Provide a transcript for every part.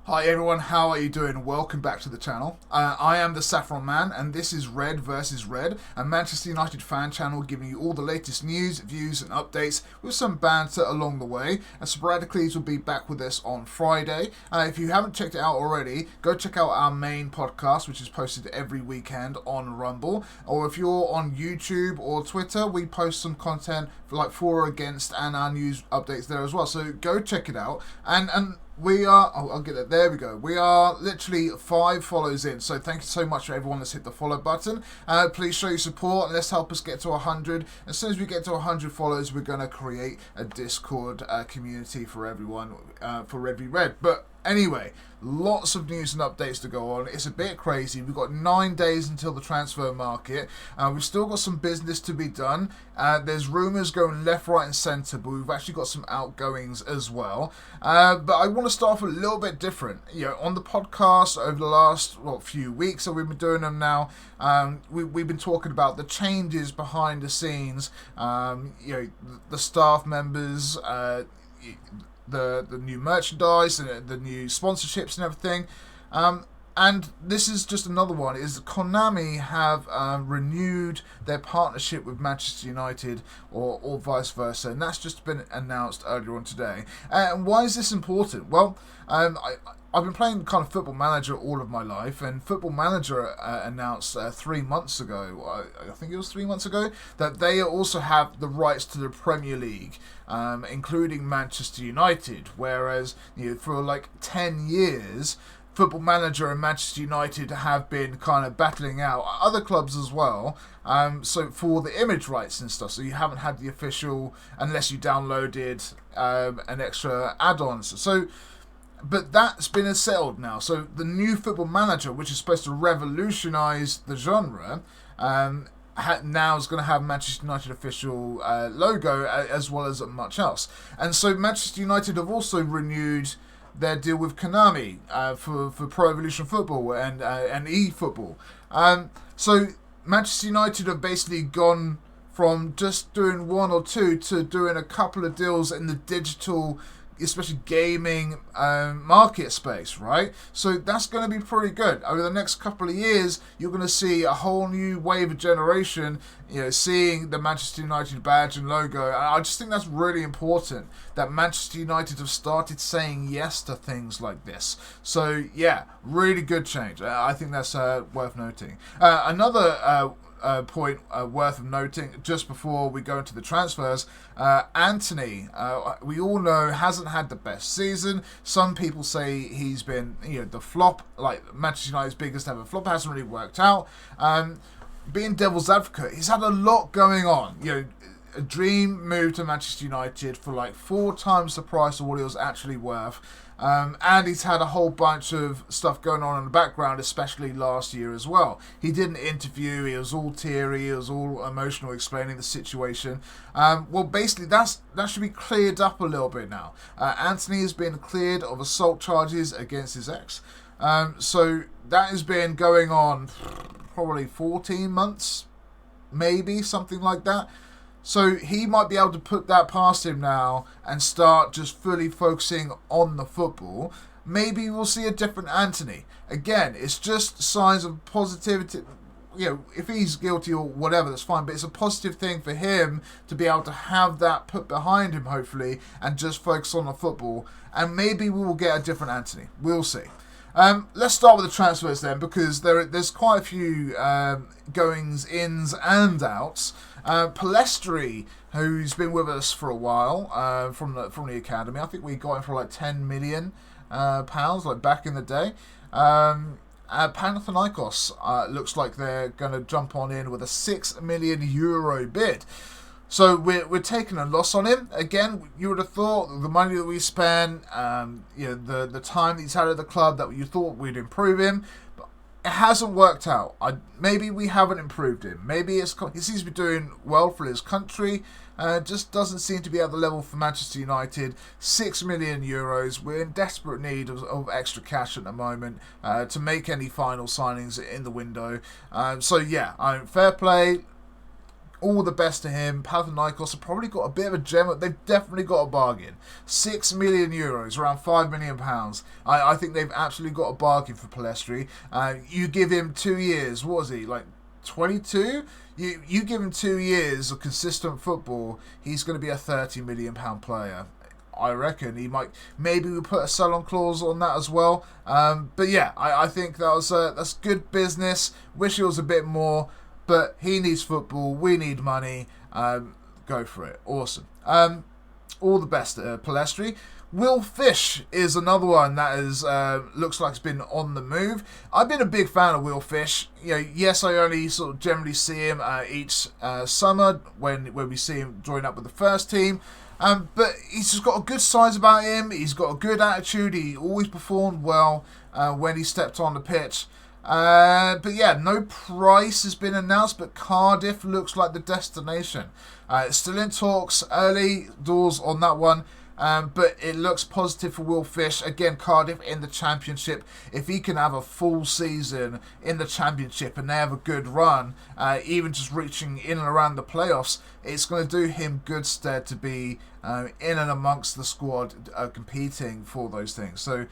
Hi everyone, how are you doing? Welcome back to the channel. I am TheSaffronMan and this is Red vs Red, a Manchester United fan channel giving you all the latest news, views and updates with some banter along the way. And sporadically will be back with us on Friday. If you haven't checked it out already, go check out our main podcast which is posted every weekend on Rumble. Or if you're on YouTube or Twitter, we post some content for or against and our news updates there as well. So go check it out. And we are, I'll get it, there we go. We are literally 5 follows in, so thank you so much for everyone that's hit the follow button. Please show your support and let's help us get to 100. As soon as we get to 100 followers, we're going to create a Discord community for everyone, for Red v Red. But anyway, lots of news and updates to go on. It's a bit crazy. We've got 9 days until the transfer market. We've still got some business to be done. There's rumours going left, right and centre, but we've actually got some outgoings as well. But I want to start off a little bit different. You know, on the podcast over the last few weeks that we've been doing them now, we've been talking about the changes behind the scenes. The staff members, the new merchandise and the new sponsorships and everything. And this is just another one, is Konami have renewed their partnership with Manchester United or vice versa, and that's just been announced earlier on today. And why is this important? Well, I've been playing kind of Football Manager all of my life, and Football Manager announced 3 months ago, I think it was 3 months ago, that they also have the rights to the Premier League, including Manchester United, whereas for like 10 years, Football Manager and Manchester United have been kind of battling out other clubs as well. So for the image rights and stuff, so you haven't had the official unless you downloaded an extra add-ons. So, but that's been settled now. So the new Football Manager, which is supposed to revolutionise the genre, now is going to have Manchester United official logo as well as much else. And so Manchester United have also renewed their deal with Konami for Pro Evolution Football and eFootball. So Manchester United have basically gone from just doing 1 or 2 to doing a couple of deals in the digital, especially gaming market space, right? So that's going to be pretty good. Over the next couple of years, you're going to see a whole new wave of generation, seeing the Manchester United badge and logo. And I just think that's really important that Manchester United have started saying yes to things like this. So yeah, really good change. I think that's worth noting. Another point worth of noting just before we go into the transfers, Anthony, we all know, hasn't had the best season. Some people say he's been the flop, like Manchester United's biggest ever flop. Hasn't really worked out. Being devil's advocate, he's had a lot going on. A dream move to Manchester United for like 4 times the price of what it was actually worth. And he's had a whole bunch of stuff going on in the background, especially last year as well. He did an interview, he was all teary, he was all emotional explaining the situation. Well, basically, that should be cleared up a little bit now. Anthony has been cleared of assault charges against his ex. So that has been going on probably 14 months, maybe, something like that. So he might be able to put that past him now and start just fully focusing on the football. Maybe we'll see a different Anthony. Again, it's just signs of positivity. If he's guilty or whatever, that's fine. But it's a positive thing for him to be able to have that put behind him, hopefully, and just focus on the football. And maybe we will get a different Anthony. We'll see. Let's start with the transfers then, because there's quite a few goings, ins and outs. Palestri, who's been with us for a while, from the academy. I think we got him for like £10 million, like back in the day. Panathinaikos looks like they're going to jump on in with a €6 million bid. So we're taking a loss on him. Again, you would have thought the money that we spent, the time that he's had at the club, that you thought we'd improve him. But it hasn't worked out. Maybe we haven't improved him. Maybe he seems to be doing well for his country. Just doesn't seem to be at the level for Manchester United. €6 million. We're in desperate need of extra cash at the moment to make any final signings in the window. So yeah, fair play. all the best to him. Panathinaikos have probably got a bit of a gem. They've definitely got a bargain. €6 million, around £5 million. I think they've absolutely got a bargain for Palestri. You give him 2 years. What was he, like 22? You give him 2 years of consistent football, he's going to be a £30 million player. I reckon he might. Maybe we put a sell-on clause on that as well. But yeah, I think that's good business. Wish it was a bit more, but he needs football. We need money. Go for it. Awesome. All the best, Palestri. Will Fish is another one that is looks like it's been on the move. I've been a big fan of Will Fish. Yes, I only sort of generally see him each summer when we see him join up with the first team. But he's just got a good size about him. He's got a good attitude. He always performed well when he stepped on the pitch. But yeah, no price has been announced, but Cardiff looks like the destination. It's still in talks, early doors on that one. But it looks positive for Will Fish. Again, Cardiff in the Championship. If he can have a full season in the Championship and they have a good run, even just reaching in and around the playoffs, it's going to do him good stead to be in and amongst the squad competing for those things. So,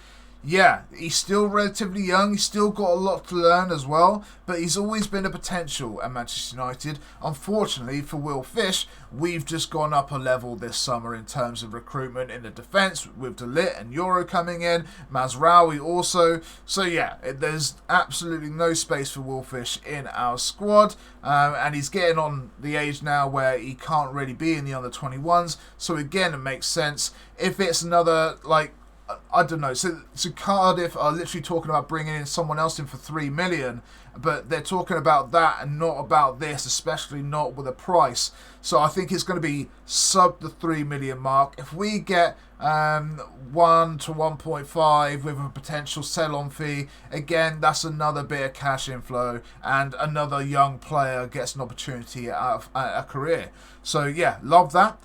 yeah, he's still relatively young. He's still got a lot to learn as well, but he's always been a potential at Manchester United. Unfortunately for Will Fish, we've just gone up a level this summer in terms of recruitment in the defence with De Ligt and Euro coming in, Mazraoui also. So yeah, there's absolutely no space for Will Fish in our squad, and he's getting on the age now where he can't really be in the under-21s. So again, it makes sense. If it's another, I don't know. So Cardiff are literally talking about bringing in someone else in for $3 million, but they're talking about that and not about this, especially not with a price. So I think it's going to be sub the $3 million mark. If we get 1 to 1.5 with a potential sell-on fee, again, that's another bit of cash inflow, and another young player gets an opportunity at a career. So yeah, love that.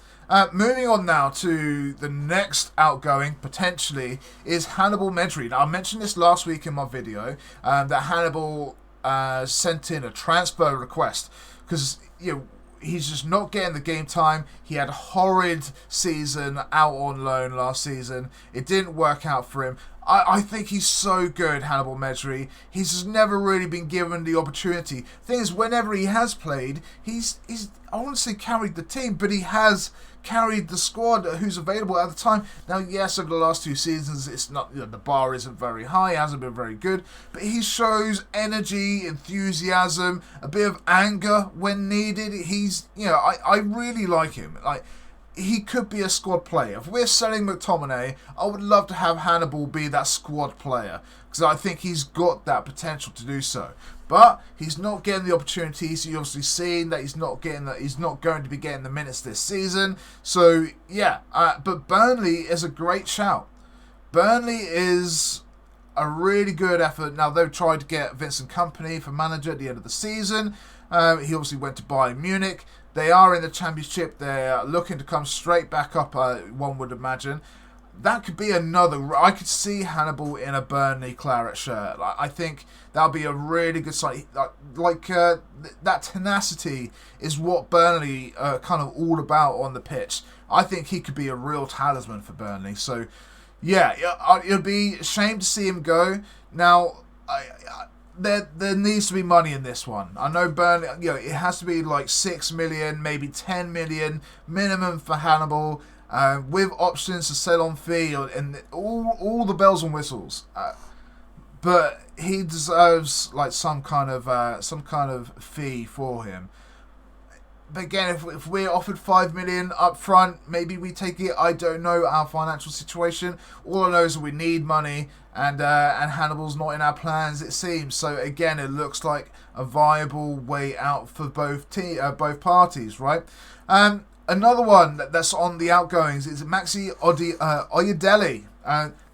Moving on now to the next outgoing, potentially, is Hannibal Medri. Now, I mentioned this last week in my video, that Hannibal sent in a transfer request because he's just not getting the game time. He had a horrid season out on loan last season. It didn't work out for him. I think he's so good, Hannibal Medri. He's just never really been given the opportunity. Thing is, whenever he has played, he's I wouldn't say carried the team, but he has carried the squad who's available at the time. Now, yes, over the last 2 seasons, it's not the bar isn't very high, hasn't been very good, but he shows energy, enthusiasm, a bit of anger when needed. He's I really like him. He could be a squad player. If we're selling McTominay, I would love to have Hannibal be that squad player because I think he's got that potential to do so. But he's not getting the opportunities. You've obviously seen that he's not going to be getting the minutes this season. So yeah, but Burnley is a great shout. Burnley is a really good effort. Now, they've tried to get Vincent Kompany for manager at the end of the season. He obviously went to Bayern Munich. They are in the Championship. They're looking to come straight back up, one would imagine. That could be another. I could see Hannibal in a Burnley claret shirt. I think that would be a really good sign. That tenacity is what Burnley are kind of all about on the pitch. I think he could be a real talisman for Burnley. So, yeah, it would be a shame to see him go. Now, There needs to be money in this one. I know Burnley, it has to be like 6 million, maybe 10 million minimum for Hannibal, with options to sell on fee and all the bells and whistles. But he deserves some kind of fee for him. But again, if we're offered 5 million up front, maybe we take it. I don't know our financial situation. All I know is we need money, and Hannibal's not in our plans, it seems. So again, it looks like a viable way out for both parties, right? Another one that's on the outgoings is Maxi Oyedele.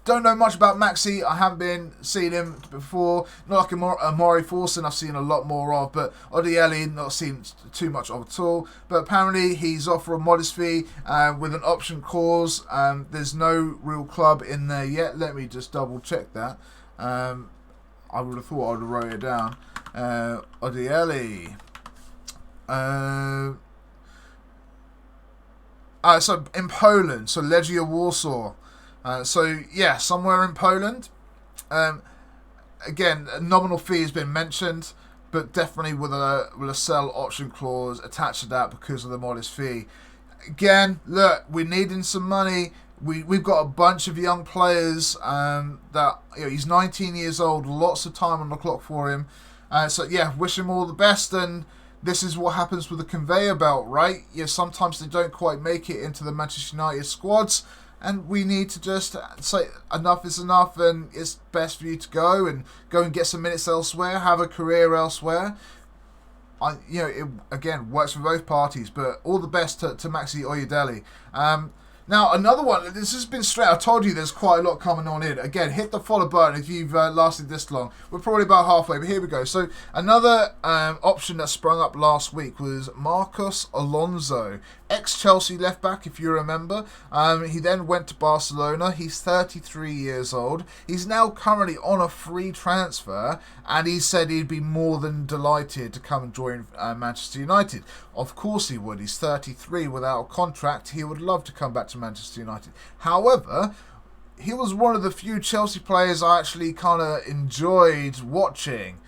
Don't know much about Maxi. I haven't seen him before. Not like Amari Forson, I've seen a lot more of, but Oyedele, not seen too much of at all. But apparently he's off for a modest fee with an option clause. There's no real club in there yet. Let me just double check that. I would have thought I would have wrote it down. Oyedele. So in Poland, so Legia Warsaw. So yeah, somewhere in Poland. Again, a nominal fee has been mentioned, but definitely with a sell option clause attached to that because of the modest fee. Again, look, we're needing some money. We've got a bunch of young players that he's 19 years old, lots of time on the clock for him. So yeah, wish him all the best. And this is what happens with the conveyor belt, right? Sometimes they don't quite make it into the Manchester United squads, and we need to just say enough is enough, and it's best for you to go and get some minutes elsewhere, have a career elsewhere. It again works for both parties, but all the best to Maxi Oyedele. Now, another one, this has been straight. I told you there's quite a lot coming on in. Again, hit the follow button if you've lasted this long. We're probably about halfway, but here we go. So, another option that sprung up last week was Marcos Alonso, ex-Chelsea left-back, if you remember. He then went to Barcelona. He's 33 years old. He's now currently on a free transfer, and he said he'd be more than delighted to come and join Manchester United. Of course he would. He's 33 without a contract. He would love to come back to Manchester United. However, he was one of the few Chelsea players I actually kind of enjoyed watching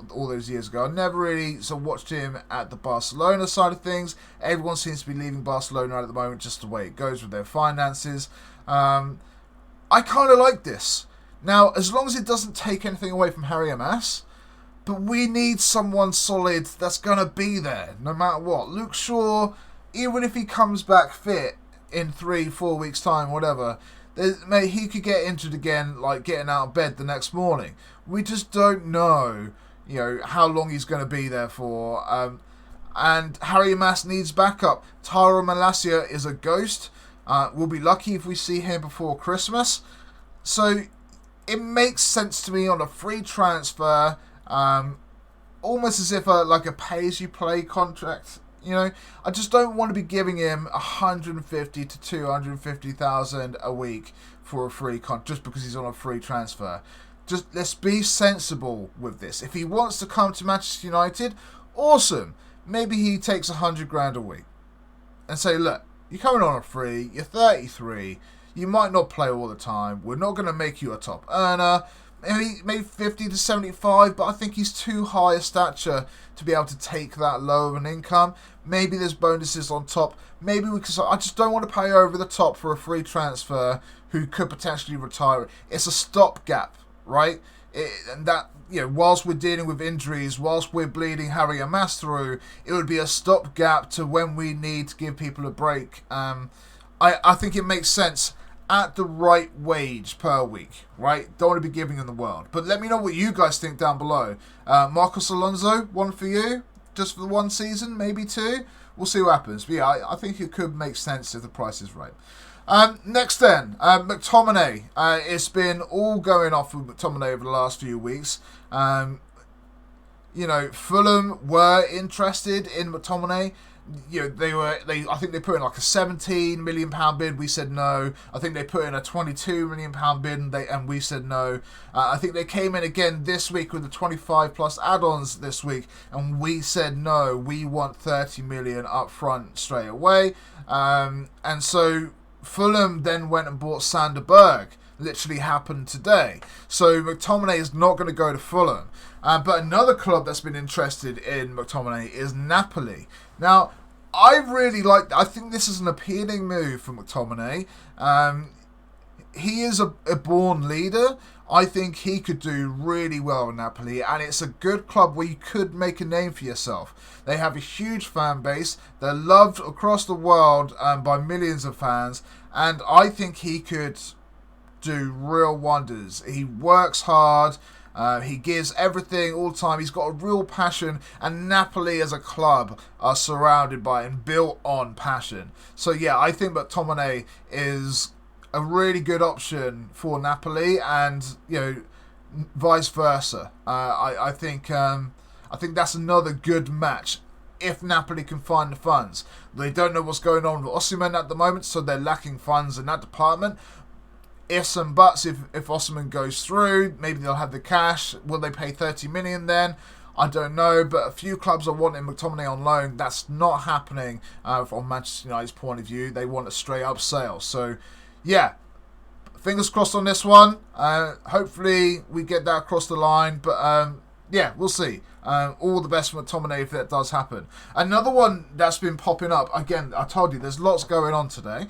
all those years ago. I never really watched him at the Barcelona side of things. Everyone seems to be leaving Barcelona at the moment, just the way it goes with their finances. I kind of like this. Now, as long as it doesn't take anything away from Harry Amas, but we need someone solid that's going to be there no matter what. Luke Shaw, even if he comes back fit in 3-4 weeks' time, whatever, he could get injured again, like getting out of bed the next morning. We just don't know, how long he's going to be there for. And Harry Amas needs backup. Taro Malacia is a ghost. We'll be lucky if we see him before Christmas. So it makes sense to me on a free transfer, almost as if a pay-as-you-play contract. I just don't want to be giving him 150 to 250,000 a week for a free contract just because he's on a free transfer. Just let's be sensible with this. If he wants to come to Manchester United, awesome. Maybe he takes 100 grand a week and say, look, you're coming on a free. You're 33. You might not play all the time. We're not going to make you a top earner. Maybe 50 to 75, but I think he's too high a stature to be able to take that low of an income. Maybe there's bonuses on top. Maybe I just don't want to pay over the top for a free transfer who could potentially retire. It's a stopgap, right? And that, whilst we're dealing with injuries, whilst we're bleeding Harry Amas through, it would be a stopgap to when we need to give people a break. I think it makes sense at the right wage per week, right? Don't want to be giving them the world. But let me know what you guys think down below. Marcos Alonso, one for you? Just for the one season, maybe two? We'll see what happens. But yeah, I think it could make sense if the price is right. Next then, McTominay. It's been all going off with McTominay over the last few weeks. Fulham were interested in McTominay. I think they put in like a £17 million bid. We said no. I think they put in a £22 million bid, and we said no. I think they came in again this week with the 25 plus add-ons this week, and we said no. We want 30 million up front straight away. And so Fulham then went and bought Sander Berg. Literally happened today. So McTominay is not going to go to Fulham. But another club that's been interested in McTominay is Napoli. Now, I think this is an appealing move for McTominay. He is a born leader. I think he could do really well in Napoli, and it's a good club where you could make a name for yourself. They have a huge fan base. They're loved across the world by millions of fans, and I think he could do real wonders. He works hard. He gives everything all the time. He's got a real passion, and Napoli as a club are surrounded by and built on passion. So yeah, I think McTominay is a really good option for Napoli, and vice versa. I think that's another good match if Napoli can find the funds. They don't know what's going on with Osimhen at the moment, so they're lacking funds in that department. Ifs and buts, if Osimhen goes through, maybe they'll have the cash. Will they pay 30 million then? I don't know, but a few clubs are wanting McTominay on loan. That's not happening from Manchester United's point of view. They want a straight up sale. So, yeah, fingers crossed on this one. Hopefully we get that across the line. But, yeah, we'll see. All the best for McTominay if that does happen. Another one that's been popping up, again, I told you there's lots going on today,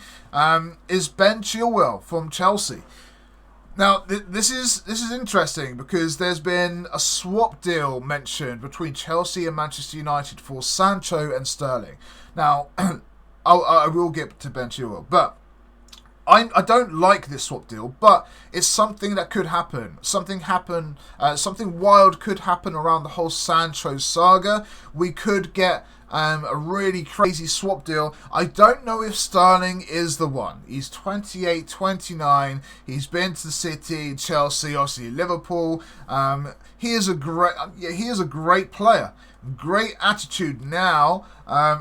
is Ben Chilwell from Chelsea. Now, this is interesting because there's been a swap deal mentioned between Chelsea and Manchester United for Sancho and Sterling. Now, I will get to Ben Chilwell, but I don't like this swap deal, but it's something that could happen. Something wild could happen around the whole Sancho saga. We could get a really crazy swap deal. I don't know if Sterling is the one. He's 28, 29. He's been to the City, Chelsea, obviously Liverpool. He is a great player. Great attitude now.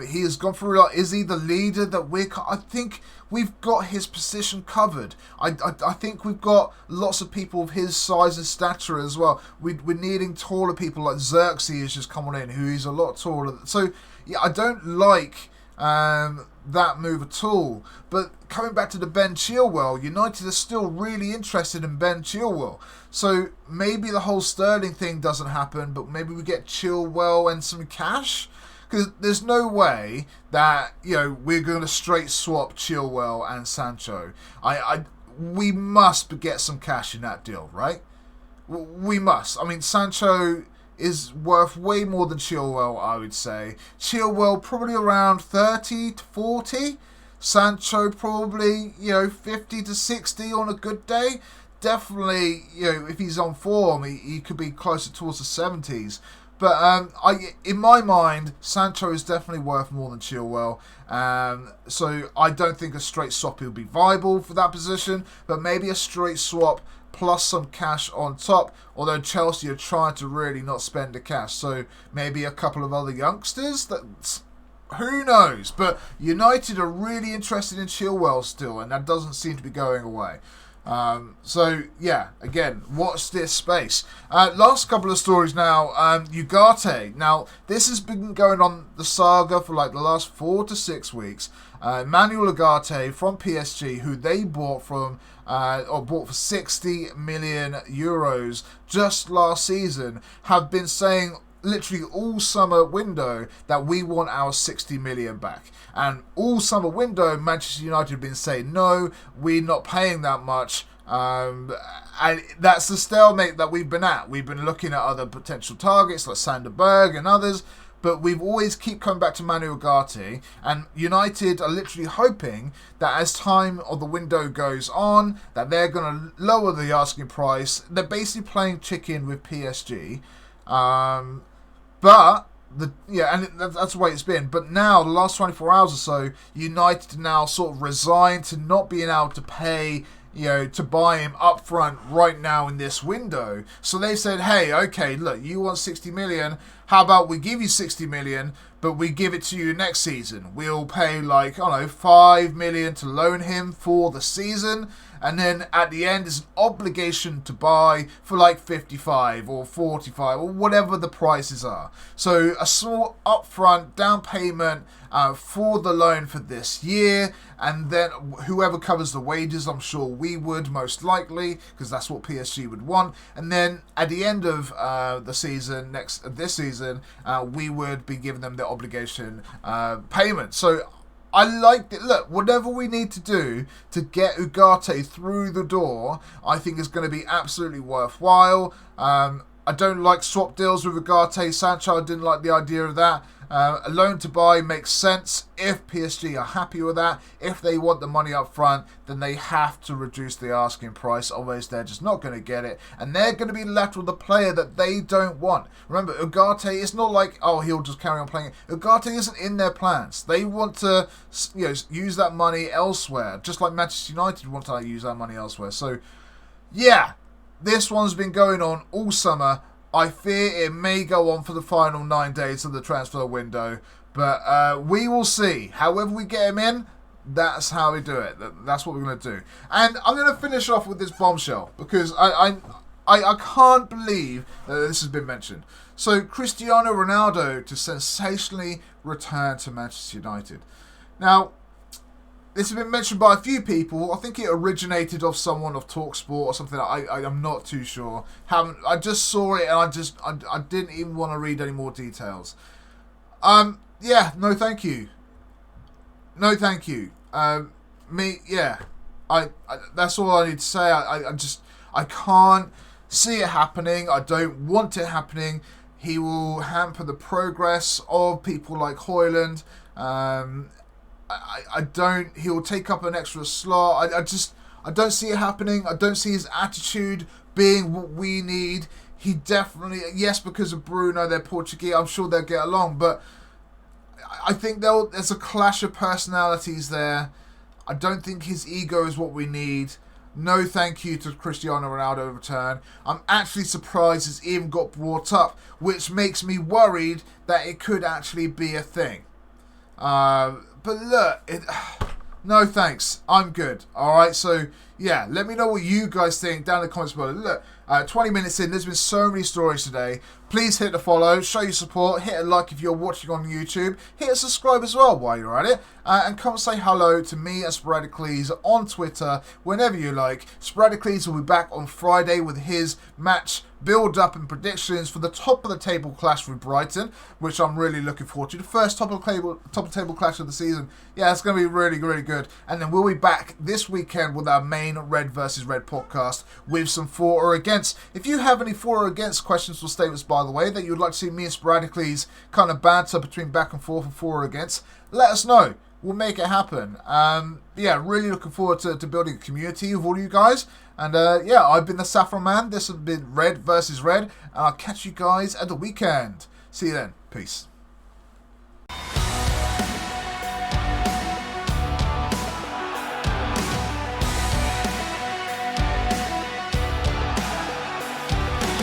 He has gone through a lot. Is he the leader that I think we've got his position covered. I think we've got lots of people of his size and stature as well. We're needing taller people like Xerxes is just coming in, who is a lot taller. So, yeah, I don't like that move at all. But coming back to the Ben Chilwell, United are still really interested in Ben Chilwell. So maybe the whole Sterling thing doesn't happen, but maybe we get Chilwell and some cash. Because there's no way that, we're going to straight swap Chilwell and Sancho. We must get some cash in that deal, right? We must. I mean, Sancho is worth way more than Chilwell, I would say. Chilwell probably around 30 to 40. Sancho probably, 50 to 60 on a good day. Definitely, if he's on form, he could be closer towards the 70s. But in my mind, Sancho is definitely worth more than Chilwell. So I don't think a straight swap will be viable for that position. But maybe a straight swap plus some cash on top. Although Chelsea are trying to really not spend the cash. So maybe a couple of other youngsters. Who knows? But United are really interested in Chilwell still. And that doesn't seem to be going away. So yeah, again, watch this space. Last couple of stories now. Ugarte. Now, this has been going on the saga for like the last 4 to 6 weeks. Manuel Ugarte from PSG, who they bought for 60 million euros just last season, have been saying literally all summer window that we want our 60 million back. And all summer window, Manchester United have been saying, no, we're not paying that much. And that's the stalemate that we've been at. We've been looking at other potential targets like Sander Berg and others, but we've always keep coming back to Manu Ugarte. And United are literally hoping that as time of the window goes on, that they're going to lower the asking price. They're basically playing chicken with PSG. But that's the way it's been. But now, the last 24 hours or so, United now sort of resigned to not being able to pay, to buy him up front right now in this window. So they said, hey, okay, look, you want 60 million. How about we give you 60 million, but we give it to you next season? We'll pay 5 million to loan him for the season. And then at the end, it's an obligation to buy for 55 or 45 or whatever the prices are. So a small upfront down payment for the loan for this year. And then whoever covers the wages, I'm sure we would most likely, because that's what PSG would want. And then at the end of this season, we would be giving them the obligation payment. So I liked it. Look, whatever we need to do to get Ugarte through the door, I think is going to be absolutely worthwhile. I don't like swap deals with Ugarte. Sancho, I didn't like the idea of that. A loan to buy makes sense if PSG are happy with that. If they want the money up front, then they have to reduce the asking price. Otherwise, they're just not going to get it. And they're going to be left with a player that they don't want. Remember, Ugarte, it's not like, he'll just carry on playing. Ugarte isn't in their plans. They want to use that money elsewhere. Just like Manchester United want to use that money elsewhere. So, yeah, this one's been going on all summer. I fear it may go on for the final 9 days of the transfer window. But we will see. However we get him in, that's how we do it. That's what we're going to do. And I'm going to finish off with this bombshell. Because I can't believe that this has been mentioned. So, Cristiano Ronaldo to sensationally return to Manchester United. Now, this has been mentioned by a few people. I think it originated off someone of TalkSport or something. I'm not too sure. I just saw it and I didn't even want to read any more details. Yeah, no thank you. No thank you. That's all I need to say. I can't see it happening. I don't want it happening. He will hamper the progress of people like Højlund. He will take up an extra slot. I don't see it happening. I don't see his attitude being what we need. He definitely, yes, because of Bruno, they're Portuguese. I'm sure they'll get along, but I think there's a clash of personalities there. I don't think his ego is what we need. No thank you to Cristiano Ronaldo return. I'm actually surprised it's even got brought up, which makes me worried that it could actually be a thing. But look, no thanks. I'm good. Alright, so yeah, let me know what you guys think down in the comments below. Look, 20 minutes in, there's been so many stories today. Please hit the follow, show your support, hit a like if you're watching on YouTube, hit a subscribe as well while you're at it, and come say hello to me and Sporadicles on Twitter whenever you like. Sporadicles will be back on Friday with his match build-up and predictions for the top of the table clash with Brighton, which I'm really looking forward to. The first top of the table clash of the season. Yeah, it's going to be really, really good. And then we'll be back this weekend with our main Red versus Red podcast with some for or against. If you have any for or against questions or statements, by the way, that you'd like to see me and Sporadicles kind of banter between back and forth and for or against, let us know. We'll make it happen. Yeah, really looking forward to building a community with all you guys. And yeah, I've been the Saffron Man. This has been Red versus Red. And I'll catch you guys at the weekend. See you then. Peace.